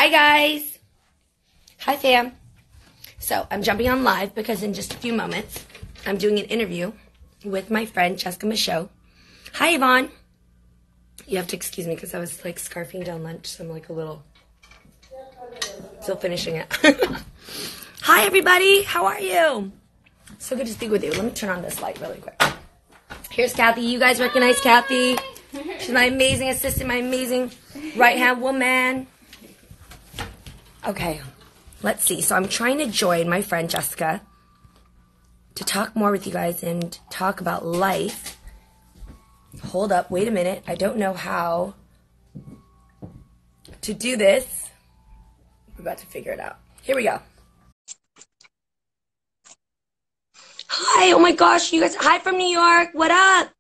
Hi guys. Hi fam. So I'm jumping on live because in just a few moments I'm doing an interview with my friend Jessica Michaud. Hi Yvonne. You have to excuse me because I was like scarfing down lunch, so I'm like a little still finishing it. Hi everybody, how are you? So good to speak with you. Let me turn on this light really quick. Here's Kathy. You guys recognize Kathy? She's my amazing assistant, my amazing right-hand woman. Okay, let's see. So I'm trying to join my friend Jessica to talk more with you guys and talk about life. Hold up, wait a minute. I don't know how to do this. We're about to figure it out. Here we go. Hi, oh my gosh, you guys. Hi from New York. What up?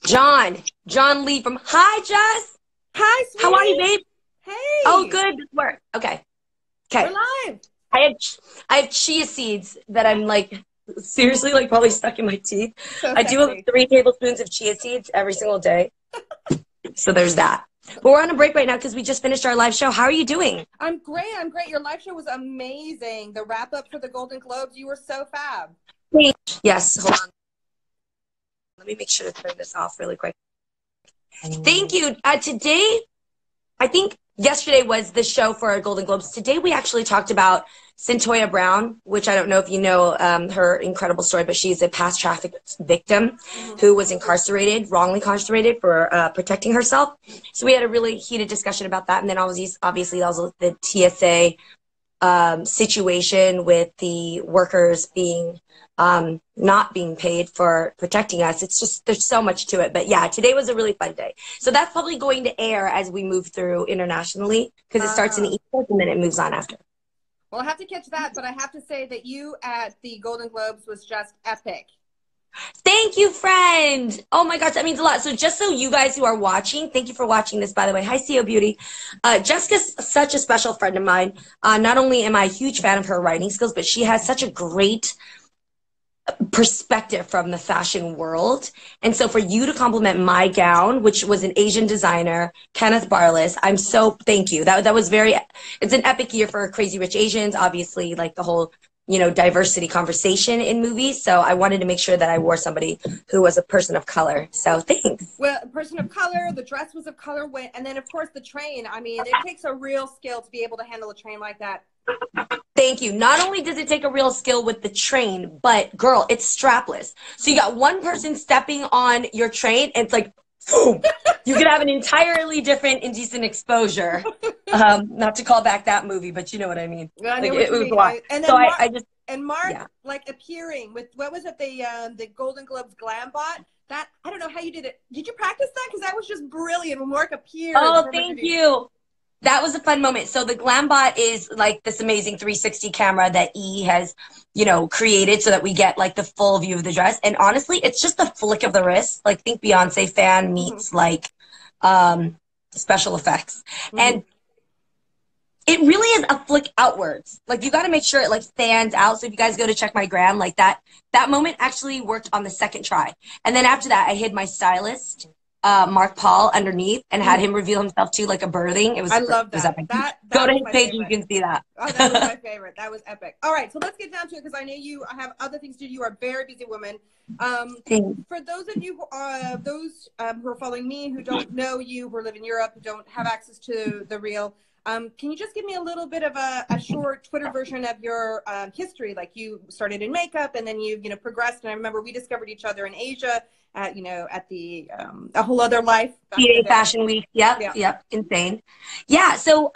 John Lee from, hi Jess. Hi, sweetie. How are you, babe? Hey. Oh, good. This works. Okay. We're live. I have chia seeds that I'm like seriously like probably stuck in my teeth. So I do have 3 tablespoons of chia seeds every single day. So there's that. But we're on a break right now because we just finished our live show. How are you doing? I'm great. Your live show was amazing. The wrap up for the Golden Globes, you were so fab. Yes, hold on. Let me make sure to turn this off really quick. Thank you. Today, I think yesterday was the show for our Golden Globes. Today we actually talked about Cyntoia Brown, which I don't know if you know her incredible story, but she's a past traffic victim who was incarcerated, wrongly incarcerated for protecting herself. So we had a really heated discussion about that. And then obviously that was the TSA situation with the workers being not being paid for protecting us. It's just, there's so much to it. But yeah, today was a really fun day. So that's probably going to air as we move through internationally because it starts in the East Coast and then it moves on after. Well, I have to catch that, but I have to say that you at the Golden Globes was just epic. Thank you, friend. Oh my gosh, that means a lot. So just so you guys who are watching, thank you for watching this, by the way. Hi, CO Beauty. Jessica's such a special friend of mine. Not only am I a huge fan of her writing skills, but she has such a great perspective from the fashion world. And so for you to compliment my gown, which was an Asian designer, Kenneth Barlas, I'm so, thank you. That was very, it's an epic year for Crazy Rich Asians, obviously, like the whole, you know, diversity conversation in movies. So I wanted to make sure that I wore somebody who was a person of color. So thanks. Well, a person of color, the dress was of color, and then of course the train. I mean, it takes a real skill to be able to handle a train like that. Thank you. Not only does it take a real skill with the train, but girl, it's strapless. So you got one person stepping on your train and it's like, boom, you could have an entirely different indecent exposure. Not to call back that movie, but you know what I mean. Well, I know like, what it you was mean. a lot. And then so Mark, I just, and Mark yeah. like appearing with, what was it, the Golden Globes glam bot? That, I don't know how you did it. Did you practice that? Because that was just brilliant when Mark appeared. Oh, thank you. That was a fun moment. So the GlamBot is like this amazing 360 camera that E has, you know, created so that we get like the full view of the dress. And honestly, it's just a flick of the wrist. Like think Beyonce fan meets like special effects. And it really is a flick outwards. Like you got to make sure it like stands out. So if you guys go to check my gram, like that moment actually worked on the second try. And then after that, I hid my stylist, Mark Paul, underneath and had him reveal himself too, like a birthing. It was, I love that. That go to his page and you can see that. Oh, that was my favorite. That was epic. All right, so let's get down to it because I know you have other things to do. You are a very busy woman. For those of you who are following me, who don't know you, who live in Europe, who don't have access to the real, can you just give me a little bit of a short Twitter version of your history? Like you started in makeup and then you progressed. And I remember we discovered each other in Asia at the A Whole Other Life. PA Fashion Week. Yep. Insane. Yeah. So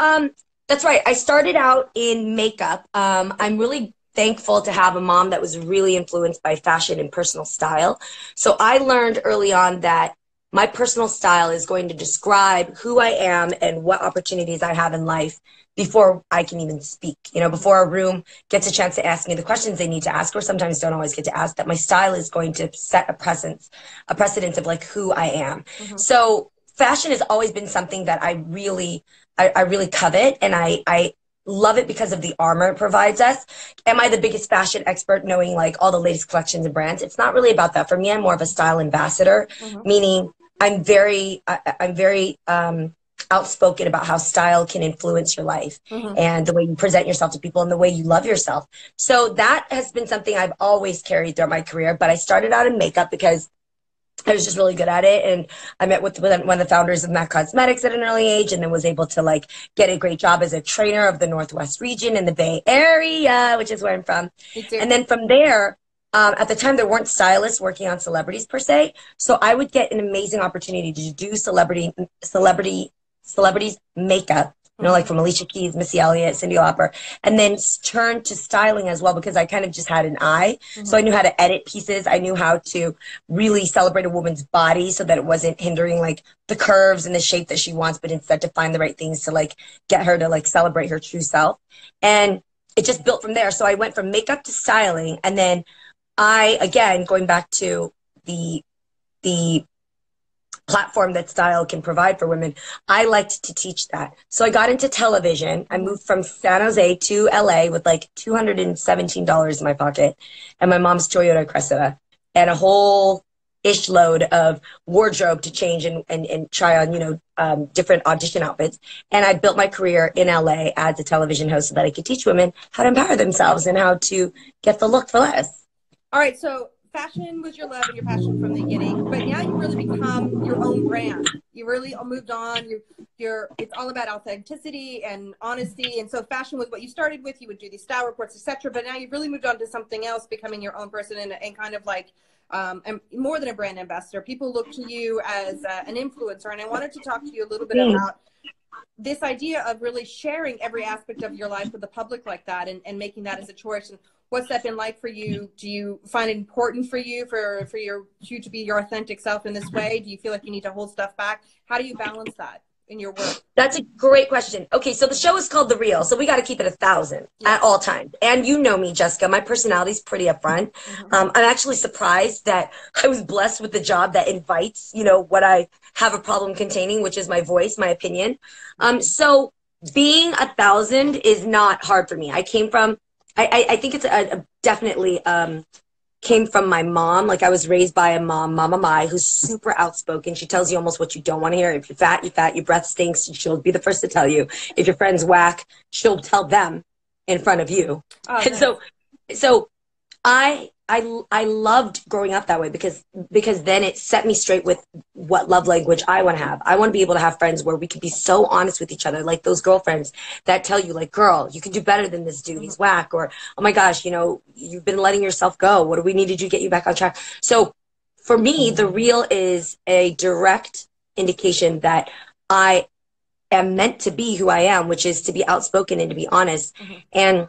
that's right. I started out in makeup. I'm really thankful to have a mom that was really influenced by fashion and personal style. So I learned early on that my personal style is going to describe who I am and what opportunities I have in life before I can even speak. You know, before a room gets a chance to ask me the questions they need to ask, or sometimes don't always get to ask, that my style is going to set a precedent of like who I am. So fashion has always been something that I really covet, and I love it because of the armor it provides us. Am I the biggest fashion expert knowing like all the latest collections and brands? It's not really about that. For me, I'm more of a style ambassador, meaning I'm very outspoken about how style can influence your life and the way you present yourself to people and the way you love yourself. So that has been something I've always carried throughout my career. But I started out in makeup because I was just really good at it. And I met with one of the founders of MAC Cosmetics at an early age, and then was able to like get a great job as a trainer of the Northwest region in the Bay Area, which is where I'm from. And then from there, at the time, there weren't stylists working on celebrities per se. So I would get an amazing opportunity to do celebrities makeup, you know, like from Alicia Keys, Missy Elliott, Cyndi Lauper, and then turn to styling as well, because I kind of just had an eye. So I knew how to edit pieces. I knew how to really celebrate a woman's body so that it wasn't hindering like the curves and the shape that she wants, but instead to find the right things to like get her to like celebrate her true self. And it just built from there. So I went from makeup to styling, and then again, going back to the platform that style can provide for women, I liked to teach that. So I got into television. I moved from San Jose to LA with like $217 in my pocket and my mom's Toyota Cressida and a whole ish load of wardrobe to change and try on, you know, different audition outfits. And I built my career in LA as a television host so that I could teach women how to empower themselves and how to get the look for less. All right. So fashion was your love and your passion from the beginning, but now you really become your own brand. You really moved on. It's all about authenticity and honesty. And so fashion was what you started with. You would do these style reports, etc. But now you've really moved on to something else, becoming your own person and kind of like and more than a brand ambassador. People look to you as an influencer. And I wanted to talk to you a little bit about this idea of really sharing every aspect of your life with the public like that and making that as a choice. And what's that been like for you? Do you find it important for you you to be your authentic self in this way? Do you feel like you need to hold stuff back? How do you balance that in your work? That's a great question. Okay, so the show is called The Real, so we got to keep it 1,000 at all times. And you know me, Jessica, my personality's pretty upfront. I'm actually surprised that I was blessed with the job that invites, you know, what I have a problem containing, which is my voice, my opinion. So being 1,000 is not hard for me. I came from, I think it's definitely came from my mom. Like I was raised by a mom, Mama Mai, who's super outspoken. She tells you almost what you don't want to hear. If you're fat, you're fat. Your breath stinks. She'll be the first to tell you. If your friends whack, she'll tell them in front of you. Oh, and nice. So I loved growing up that way because then it set me straight with what love language I want to have. I want to be able to have friends where we can be so honest with each other, like those girlfriends that tell you like, girl, you can do better than this dude. He's whack. Or, oh my gosh, you know, you've been letting yourself go. What do we need to do to get you back on track? So for me, The Real is a direct indication that I am meant to be who I am, which is to be outspoken and to be honest. And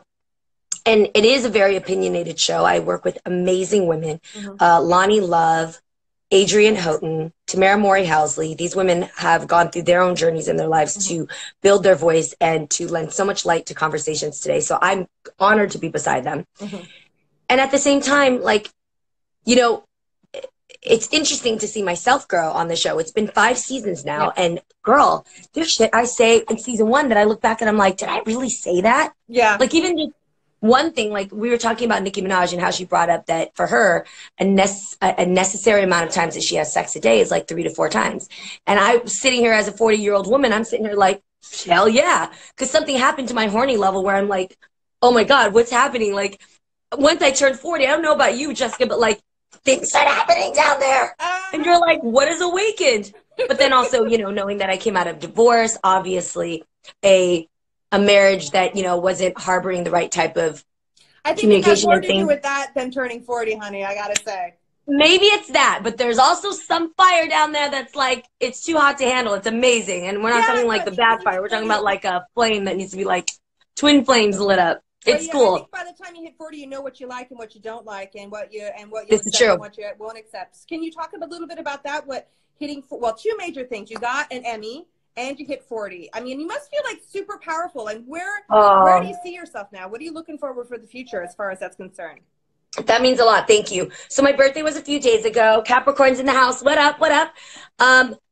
it is a very opinionated show. I work with amazing women, Lonnie Love, Adrienne Houghton, Tamara Mori Housley. These women have gone through their own journeys in their lives to build their voice and to lend so much light to conversations today. So I'm honored to be beside them. And at the same time, like, you know, it's interesting to see myself grow on the show. It's been 5 seasons now. And girl, there's shit I say in season 1 that I look back and I'm like, did I really say that? Yeah. Like even just one thing, like we were talking about Nicki Minaj and how she brought up that for her, a necessary amount of times that she has sex a day is like 3 to 4 times. And I'm sitting here as a 40-year-old woman, I'm sitting here like, hell yeah. Because something happened to my horny level where I'm like, oh my God, what's happening? Like once I turned 40, I don't know about you, Jessica, but like things start happening down there. And you're like, what is awakened? But then also, you know, knowing that I came out of divorce, obviously a marriage that, you know, wasn't harboring the right type of communication. I think it got more to do with that than turning 40, honey, I gotta say. Maybe it's that, but there's also some fire down there that's like, it's too hot to handle. It's amazing. And we're not talking like the bad fire. We're talking about like a flame that needs to be like twin flames lit up. It's cool. I think by the time you hit 40, you know what you like and what you don't like and what you accept and what you won't accept. Can you talk a little bit about that? Well, 2 major things. You got an Emmy. And you hit 40. I mean, you must feel like super powerful. And where do you see yourself now? What are you looking forward for the future as far as that's concerned? That means a lot. Thank you. So my birthday was a few days ago. Capricorn's in the house. What up? What up?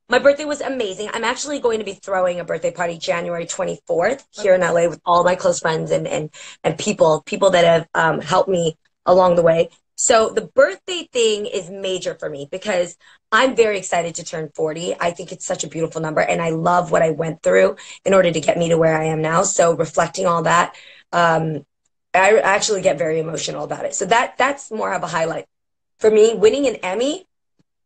My birthday was amazing. I'm actually going to be throwing a birthday party January 24th here in LA with all my close friends and people that have helped me along the way. So the birthday thing is major for me because I'm very excited to turn 40. I think it's such a beautiful number, and I love what I went through in order to get me to where I am now. So reflecting all that, I actually get very emotional about it. So that's more of a highlight for me. Winning an Emmy,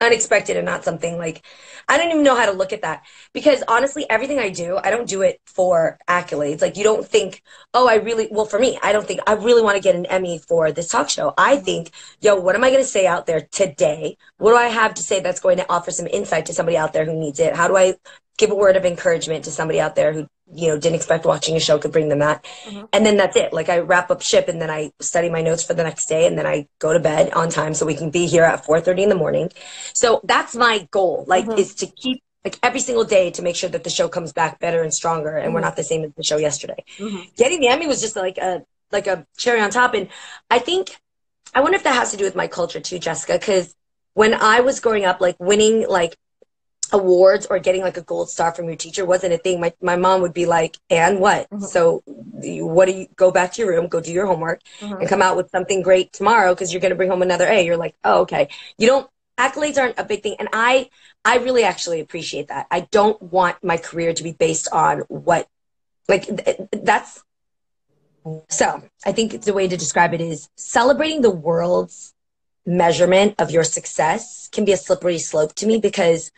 unexpected, and not something like, I don't even know how to look at that, because honestly everything I do, I don't do it for accolades. Like, you don't think, oh, I really, well, for me, I don't think I really want to get an Emmy for this talk show. I think, yo, what am I going to say out there today? What do I have to say that's going to offer some insight to somebody out there who needs it? How do I give a word of encouragement to somebody out there who, you know, didn't expect watching a show could bring them that? And then that's it. Like, I wrap up ship, and then I study my notes for the next day, and then I go to bed on time so we can be here at 4:30 in the morning. So that's my goal, like, is to keep, like, every single day to make sure that the show comes back better and stronger, and we're not the same as the show yesterday. Getting the Emmy was just like a cherry on top. And I think, I wonder if that has to do with my culture too, Jessica, because when I was growing up, like, winning like awards or getting like a gold star from your teacher wasn't a thing. My mom would be like, and what? So what do you, go back to your room, go do your homework, and come out with something great tomorrow because you're going to bring home another A. You're like, oh, okay. You don't, accolades aren't a big thing. And I really actually appreciate that. I don't want my career to be based on what, like, that's, so I think the way to describe it is celebrating the world's measurement of your success can be a slippery slope to me, because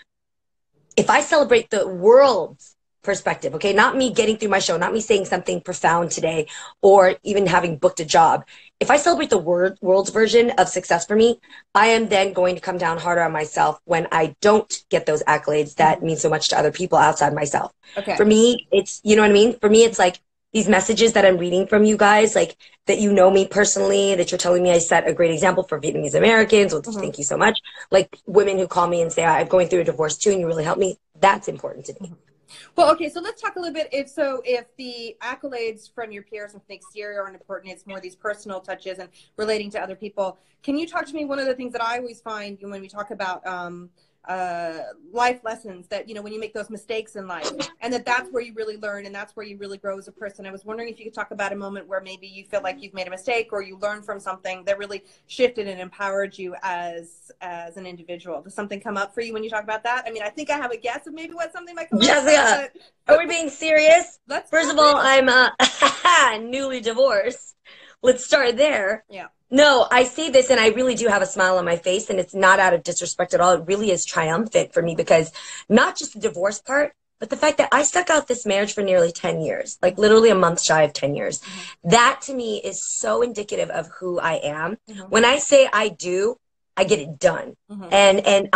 if I celebrate the world's perspective, okay, not me getting through my show, not me saying something profound today, or even having booked a job. If I celebrate the world's version of success for me, I am then going to come down harder on myself when I don't get those accolades that mean so much to other people outside myself. Okay. For me, it's, you know what I mean? For me, it's like these messages that I'm reading from you guys, like, that you know me personally, that you're telling me I set a great example for Vietnamese Americans. Well, thank you so much. Like, women who call me and say, I'm going through a divorce too, and you really helped me. That's important to me. Well, okay, so let's talk a little bit. If the accolades from your peers and from the exterior aren't important, it's more these personal touches and relating to other people. Can you talk to me? One of the things that I always find when we talk about life lessons, that, you know, when you make those mistakes in life, and that's where you really learn, and that's where you really grow as a person. I was wondering if you could talk about a moment where maybe you feel like you've made a mistake, or you learned from something that really shifted and empowered you as an individual. Does something come up for you when you talk about that? I mean, I think I have a guess of maybe what something might come Jessica, up. Are we being serious? First of all, real. I'm newly divorced. Let's start there. Yeah. No, I see this and I really do have a smile on my face, and it's not out of disrespect at all. It really is triumphant for me, because not just the divorce part, but the fact that I stuck out this marriage for nearly 10 years, like literally a month shy of 10 years. That to me is so indicative of who I am. When I say I do, I get it done. And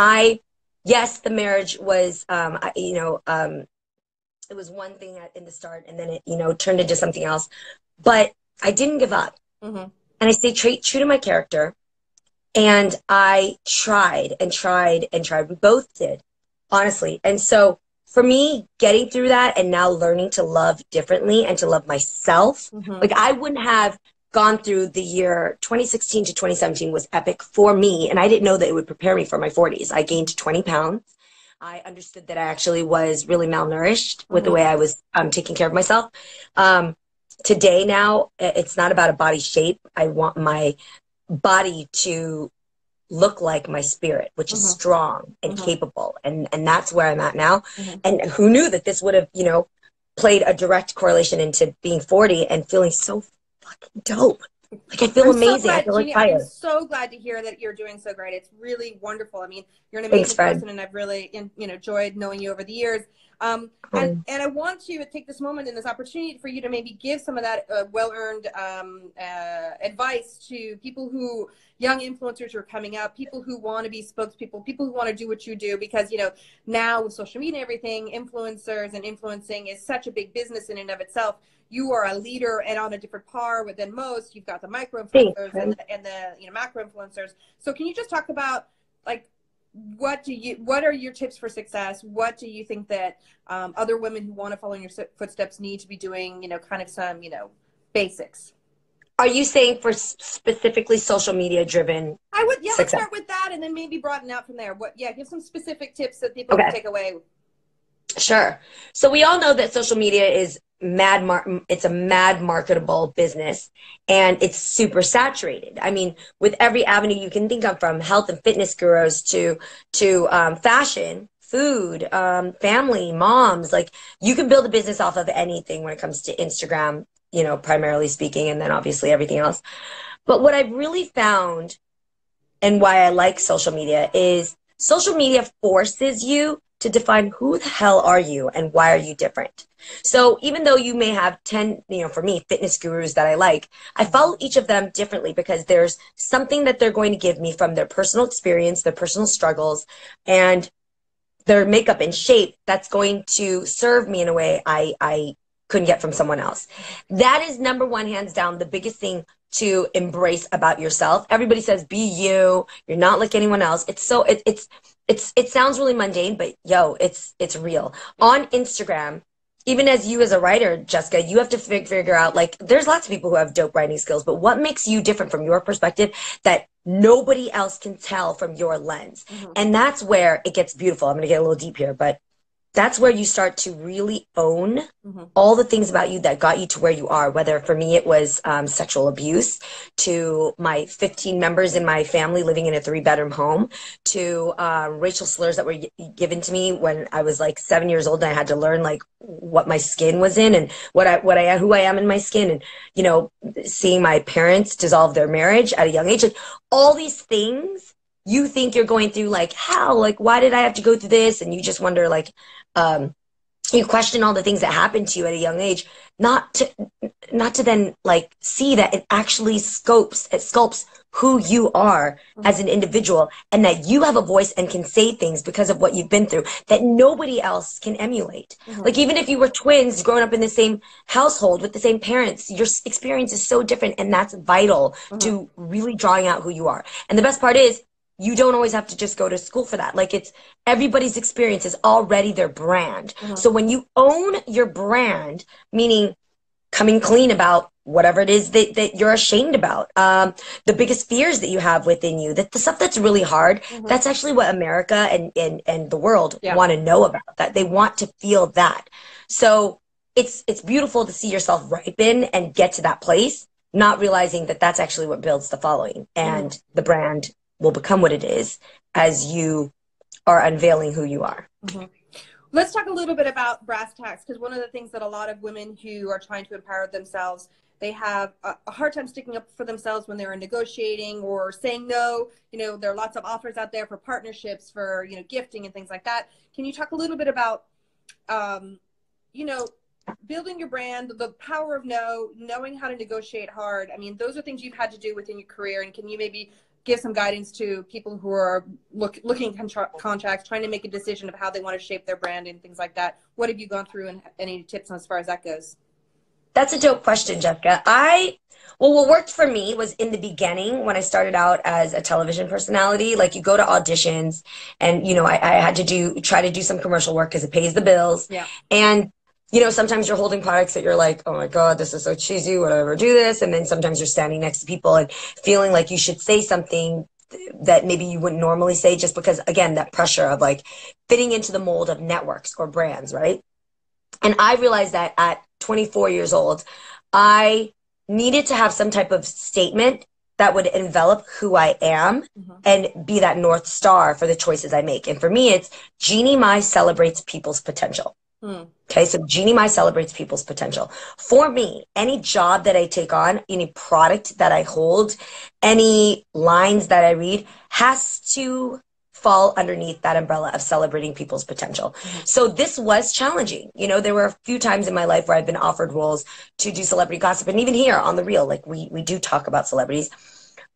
yes, the marriage was, it was one thing in the start, and then it, you know, turned into something else, but I didn't give up. And I stayed true to my character, and I tried and tried and tried. We both did, honestly. And so for me, getting through that and now learning to love differently and to love myself, like, I wouldn't have gone through the year 2016 to 2017 was epic for me, and I didn't know that it would prepare me for my 40s. I gained 20 pounds. I understood that I actually was really malnourished with the way I was taking care of myself. Today now, it's not about a body shape. I want my body to look like my spirit, which is strong and capable. And that's where I'm at now. And who knew that this would have, you know, played a direct correlation into being 40 and feeling so fucking dope. Like, I feel amazing. I feel Jeannie, inspired. I'm so glad to hear that you're doing so great. It's really wonderful. I mean, you're an Thanks, amazing Fred. person, and I've really, enjoyed knowing you over the years. And I want to take this moment and this opportunity for you to maybe give some of that well-earned advice to people who, young influencers who are coming up, people who want to be spokespeople, people who want to do what you do, because, you know, now with social media and everything, influencers and influencing is such a big business in and of itself. You are a leader and on a different par than most. You've got the micro influencers and the macro influencers. So can you just talk about, like, what are your tips for success? What do you think that other women who want to follow in your footsteps need to be doing, you know, kind of some, you know, basics? Are you saying for specifically social media driven? I would, yeah, success? Let's start with that and then maybe broaden out from there. Give some specific tips that people can take away. Sure. So we all know that social media is it's a mad marketable business, and it's super saturated. I mean, with every avenue you can think of, from health and fitness gurus to fashion, food, family, moms, like you can build a business off of anything when it comes to Instagram, you know, primarily speaking, and then obviously everything else. But what I've really found, and why I like social media, is social media forces you to define who the hell are you and why are you different. So even though you may have 10, you know, for me, fitness gurus that I like, I follow each of them differently because there's something that they're going to give me from their personal experience, their personal struggles, and their makeup and shape that's going to serve me in a way I couldn't get from someone else. That is number one, hands down, the biggest thing to embrace about yourself. Everybody says, be you. You're not like anyone else. It's so, it sounds really mundane, but yo, it's real. On Instagram, even as you as a writer, Jessica, you have to figure out, like, there's lots of people who have dope writing skills, but what makes you different from your perspective that nobody else can tell from your lens? And that's where it gets beautiful. I'm going to get a little deep here, but that's where you start to really own all the things about you that got you to where you are. Whether for me it was sexual abuse, to my 15 members in my family living in a 3-bedroom home, to racial slurs that were given to me when I was like 7 years old, and I had to learn like what my skin was in and who I am in my skin, and you know, seeing my parents dissolve their marriage at a young age. Like, all these things you think you're going through, like, how, like, why did I have to go through this? And you just wonder, like, you question all the things that happened to you at a young age, not to then like see that it actually sculpts who you are as an individual, and that you have a voice and can say things because of what you've been through that nobody else can emulate. Like, even if you were twins growing up in the same household with the same parents, your experience is so different, and that's vital to really drawing out who you are. And the best part is, you don't always have to just go to school for that. Like, it's everybody's experience is already their brand. So when you own your brand, meaning coming clean about whatever it is that you're ashamed about, the biggest fears that you have within you, that the stuff that's really hard, that's actually what America and the world want to know about. That they want to feel that. So it's beautiful to see yourself ripen and get to that place, not realizing that that's actually what builds the following, and the brand will become what it is as you are unveiling who you are. Let's talk a little bit about brass tacks, because one of the things that a lot of women who are trying to empower themselves, they have a hard time sticking up for themselves when they're negotiating or saying no. You know, there are lots of offers out there for partnerships, for, you know, gifting and things like that. Can you talk a little bit about, you know, building your brand, the power of no, knowing how to negotiate hard? I mean, those are things you've had to do within your career, and can you maybe give some guidance to people who are looking at contracts, trying to make a decision of how they want to shape their brand and things like that? What have you gone through, and any tips on as far as that goes? That's a dope question, Jessica. Well, what worked for me was in the beginning when I started out as a television personality. Like, you go to auditions, and, you know, I had to try to do some commercial work because it pays the bills. And you know, sometimes you're holding products that you're like, oh my God, this is so cheesy, would I ever do this? And then sometimes you're standing next to people and feeling like you should say something that maybe you wouldn't normally say, just because, again, that pressure of like fitting into the mold of networks or brands, right? And I realized that at 24 years old, I needed to have some type of statement that would envelop who I am and be that North Star for the choices I make. And for me, it's Jeannie Mai celebrates people's potential. Okay, so Jeannie Mai celebrates people's potential. For me, any job that I take on, any product that I hold, any lines that I read has to fall underneath that umbrella of celebrating people's potential. So this was challenging. You know, there were a few times in my life where I've been offered roles to do celebrity gossip. And even here on The Real, like we do talk about celebrities.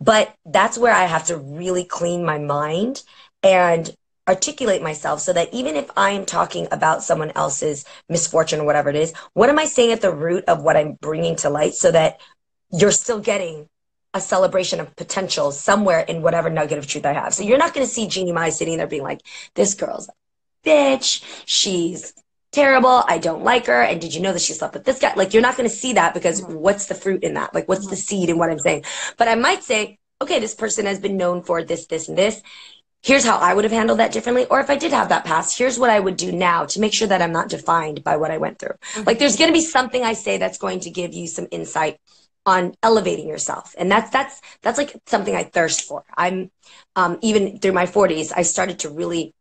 But that's where I have to really clean my mind and articulate myself, so that even if I'm talking about someone else's misfortune or whatever it is, what am I saying at the root of what I'm bringing to light, so that you're still getting a celebration of potential somewhere in whatever nugget of truth I have. So you're not going to see Jeannie Mai sitting there being like, this girl's a bitch, she's terrible, I don't like her, and did you know that she slept with this guy? Like, you're not going to see that, because what's the fruit in that? Like, what's the seed in what I'm saying? But I might say, okay, this person has been known for this, this, and this. here's how I would have handled that differently. Or if I did have that past, here's what I would do now to make sure that I'm not defined by what I went through. Like there's going to be something I say that's going to give you some insight on elevating yourself. And that's like something I thirst for. I'm, even through my 40s, I started to really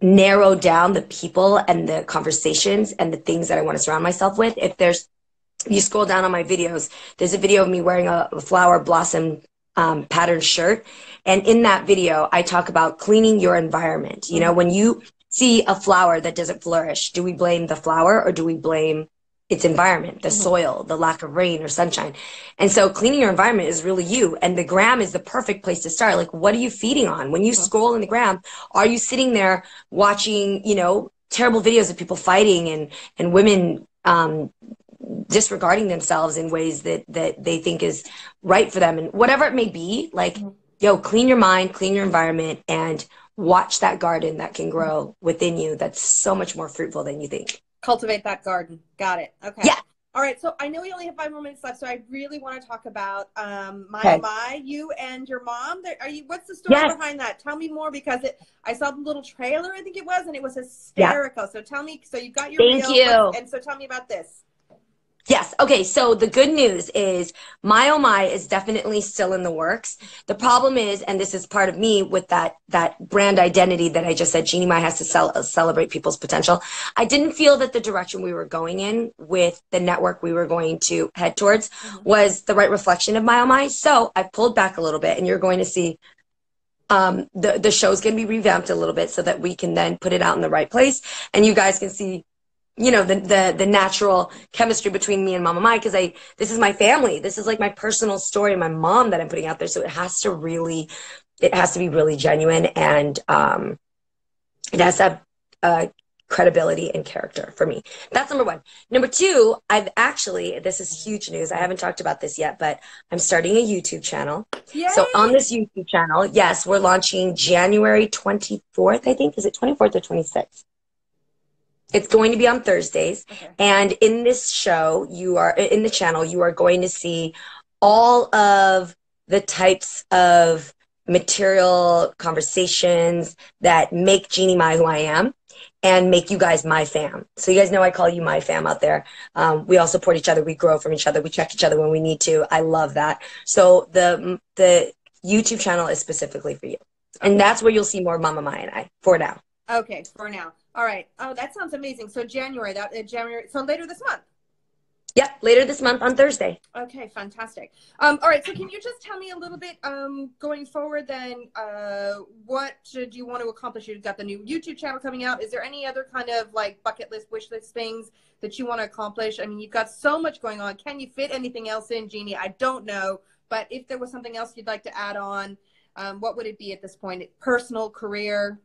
narrow down the people and the conversations and the things that I want to surround myself with. If you scroll down on my videos, there's a video of me wearing a flower blossom patterned shirt. And in that video, I talk about cleaning your environment. You know, when you see a flower that doesn't flourish, do we blame the flower or do we blame its environment, the soil, the lack of rain or sunshine? And so cleaning your environment is really you. And the gram is the perfect place to start. Like, what are you feeding on? When you scroll in the gram, are you sitting there watching, you know, terrible videos of people fighting and women disregarding themselves in ways that they think is right for them? And whatever it may be, like, yo, clean your mind, clean your environment, and watch that garden that can grow within you that's so much more fruitful than you think. Cultivate that garden. Got it. Okay. Yeah. All right. So I know we only have 5 more minutes left, so I really want to talk about Mai, you and your mom. What's the story behind that? Tell me more, because I saw the little trailer, I think it was, and it was hysterical. So tell me. So you've got your reel, and so tell me about this. Yes. Okay. So the good news is My Oh My is definitely still in the works. The problem is, and this is part of me with that brand identity that I just said, Jeannie Mai has to celebrate people's potential. I didn't feel that the direction we were going in with the network we were going to head towards was the right reflection of My Oh My. So I pulled back a little bit, and you're going to see the show's going to be revamped a little bit so that we can then put it out in the right place, and you guys can see, you know, the natural chemistry between me and Mama Mai, because this is my family. This is like my personal story, my mom that I'm putting out there. So it has to be really genuine, and it has to have credibility and character for me. That's number one. Number two, this is huge news. I haven't talked about this yet, but I'm starting a YouTube channel. Yay! So on this YouTube channel, yes, we're launching January 24th, I think. Is it 24th or 26th? It's going to be on Thursdays. Okay. And in this show, in the channel, you are going to see all of the types of material conversations that make Jeannie Mai who I am and make you guys my fam. So you guys know I call you my fam out there. We all support each other. We grow from each other. We check each other when we need to. I love that. So the YouTube channel is specifically for you. And that's where you'll see more Mama Mai and I for now. Okay, for now. All right. Oh, that sounds amazing. So January, so later this month. Yep, later this month on Thursday. Okay, fantastic. All right, so can you just tell me a little bit going forward then, what do you want to accomplish? You've got the new YouTube channel coming out. Is there any other kind of like bucket list, wish list things that you want to accomplish? I mean, you've got so much going on. Can you fit anything else in, Jeannie? I don't know, but if there was something else you'd like to add on, what would it be at this point? Personal, career?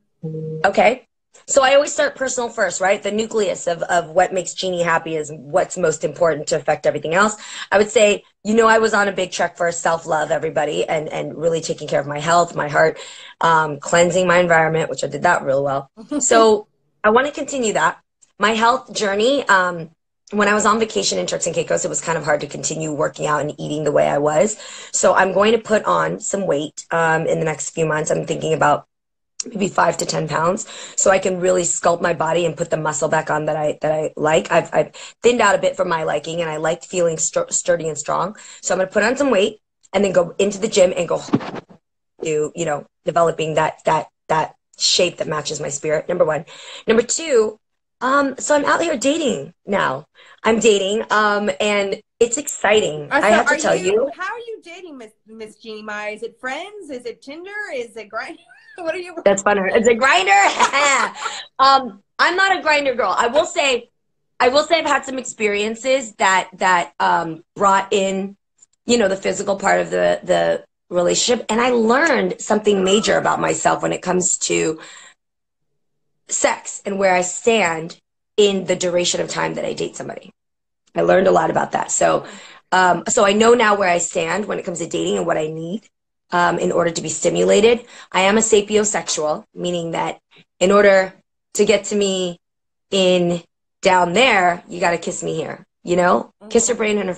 Okay. So I always start personal first, right? The nucleus of what makes Jeannie happy is what's most important to affect everything else. I would say, you know, I was on a big trek for self-love, everybody, and really taking care of my health, my heart, cleansing my environment, which I did that real well. So I want to continue that. My health journey, when I was on vacation in Turks and Caicos, it was kind of hard to continue working out and eating the way I was. So I'm going to put on some weight in the next few months. I'm thinking about maybe 5 to 10 pounds, so I can really sculpt my body and put the muscle back on that I like. I've thinned out a bit for my liking, and I liked feeling sturdy and strong. So I'm going to put on some weight and then go into the gym and go to, you know, developing that shape that matches my spirit. Number one. Number two, so I'm out here dating now. I'm dating, and it's exciting. I have to tell you. How are you dating, Miss Jeannie Mai? Is it Friends? Is it Tinder? Is it Grindr? What are you? That's funner. It's a Grindr. I'm not a Grindr girl. I will say I've had some experiences that brought in, you know, the physical part of the relationship, and I learned something major about myself when it comes to sex and where I stand in the duration of time that I date somebody. I learned a lot about that. So I know now where I stand when it comes to dating and what I need in order to be stimulated. I am a sapiosexual, meaning that in order to get to me down there, you got to kiss me here. you know, kiss her brain and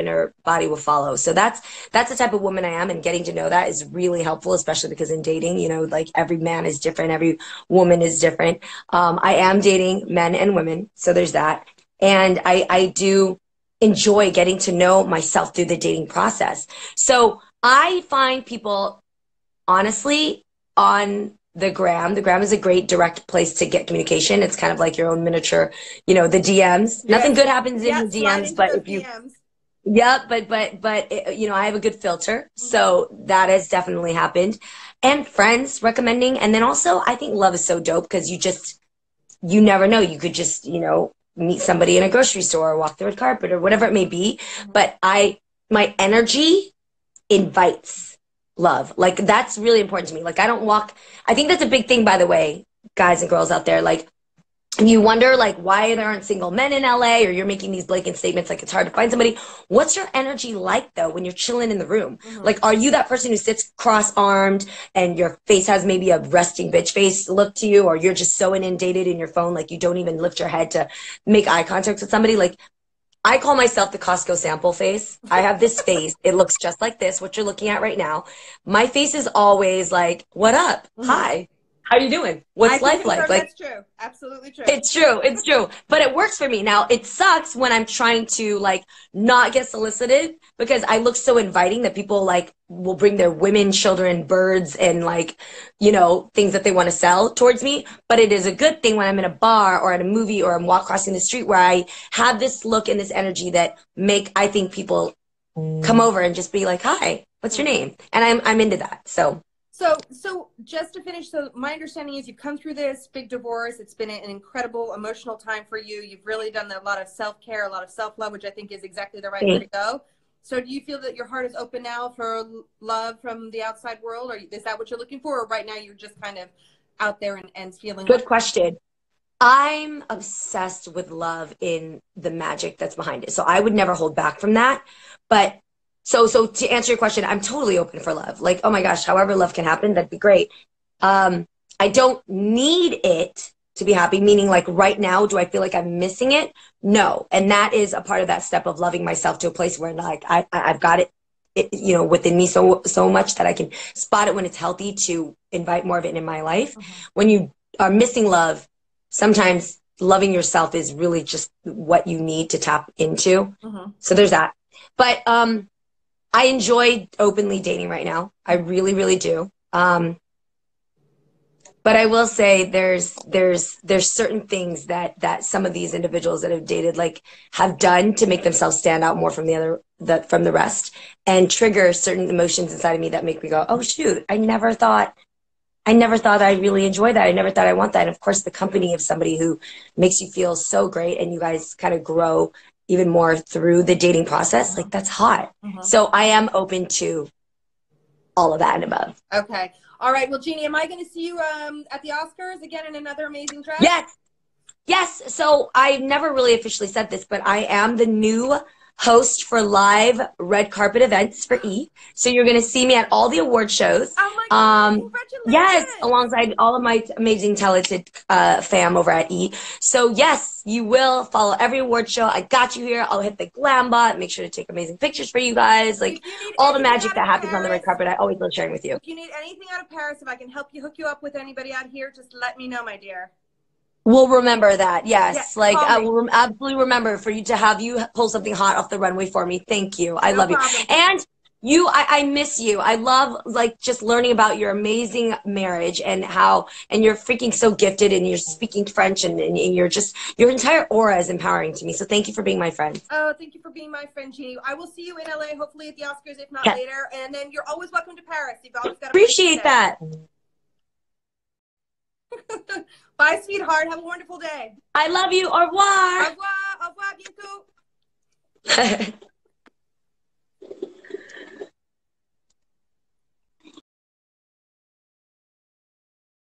her body will follow. So that's the type of woman I am, and getting to know that is really helpful, especially because in dating, you know, like every man is different, every woman is different. I am dating men and women, so there's that. And I do enjoy getting to know myself through the dating process. So I find people, honestly, on the gram. The gram is a great direct place to get communication. It's kind of like your own miniature, you know, the DMs. Yes. Nothing good happens in the DMs, but if you, DMs. Yeah, but it, you know, I have a good filter, so that has definitely happened. And friends recommending, and then also I think love is so dope because you never know. You could just, you know, meet somebody in a grocery store or walk the red carpet or whatever it may be. But my energy invites love. Like, that's really important to me. Like, I think that's a big thing, by the way, guys and girls out there. Like, you wonder, like, why there aren't single men in LA, or you're making these blatant statements like it's hard to find somebody. What's your energy like, though, when you're chilling in the room? Like, are you that person who sits cross-armed and your face has maybe a resting bitch face look to you, or you're just so inundated in your phone, like you don't even lift your head to make eye contact with somebody? Like, I call myself the Costco sample face. I have this face. It looks just like this, what you're looking at right now. My face is always like, what up? Hi. How you doing? What's life like? Like, that's true. Absolutely true. It's true. It's true. But it works for me. Now, it sucks when I'm trying to, like, not get solicited, because I look so inviting that people, like, will bring their women, children, birds, and, like, you know, things that they want to sell towards me. But it is a good thing when I'm in a bar or at a movie or I'm crossing the street, where I have this look and this energy that I think people come over and just be like, hi, what's your name? And I'm into that. So just to finish, so my understanding is you've come through this big divorce. It's been an incredible emotional time for you. You've really done a lot of self-care, a lot of self-love, which I think is exactly the right way to go. So do you feel that your heart is open now for love from the outside world? Or is that what you're looking for? Or right now you're just kind of out there and feeling? Good question. I'm obsessed with love in the magic that's behind it. So I would never hold back from that. But so to answer your question, I'm totally open for love. Like, oh my gosh, however love can happen, that'd be great. I don't need it to be happy, meaning, like, right now, do I feel like I'm missing it? No. And that is a part of that step of loving myself to a place where, like, I've got it, you know, within me so much that I can spot it when it's healthy to invite more of it in my life. When you are missing love, sometimes loving yourself is really just what you need to tap into. So there's that. But I enjoy openly dating right now. I really, really do. But I will say there's certain things that some of these individuals that have dated, like, have done to make themselves stand out more from from the rest, and trigger certain emotions inside of me that make me go, oh shoot, I never thought I really enjoy that. I never thought I want that. And of course, the company of somebody who makes you feel so great, and you guys kind of grow even more through the dating process, like, that's hot. So I am open to all of that and above. Okay. All right. Well, Jeannie, am I going to see you at the Oscars again in another amazing dress? Yes. Yes. So I never really officially said this, but I am the new host for live red carpet events for E. So you're going to see me at all the award shows. Oh my God, congratulations. Yes, alongside all of my amazing talented fam over at E. So yes, you will follow every award show. I got you here. I'll hit the glam bot. Make sure to take amazing pictures for you guys. Like, all the magic that happens on the red carpet, I always love sharing with you. If you need anything out of Paris, if I can help you, hook you up with anybody out here, just let me know, my dear. We'll remember that. Yes. Like, I will absolutely remember for you to have you pull something hot off the runway for me. Thank you. I love you. And I miss you. I love, like, just learning about your amazing marriage and you're freaking so gifted, and you're speaking French, and you're just, your entire aura is empowering to me. So thank you for being my friend. Oh, thank you for being my friend, Jeannie. I will see you in LA, hopefully at the Oscars, if not later. And then you're always welcome to Paris. You've always got appreciate that. Bye, sweetheart. Have a wonderful day. I love you. Au revoir. Au revoir. Au revoir. Bientôt.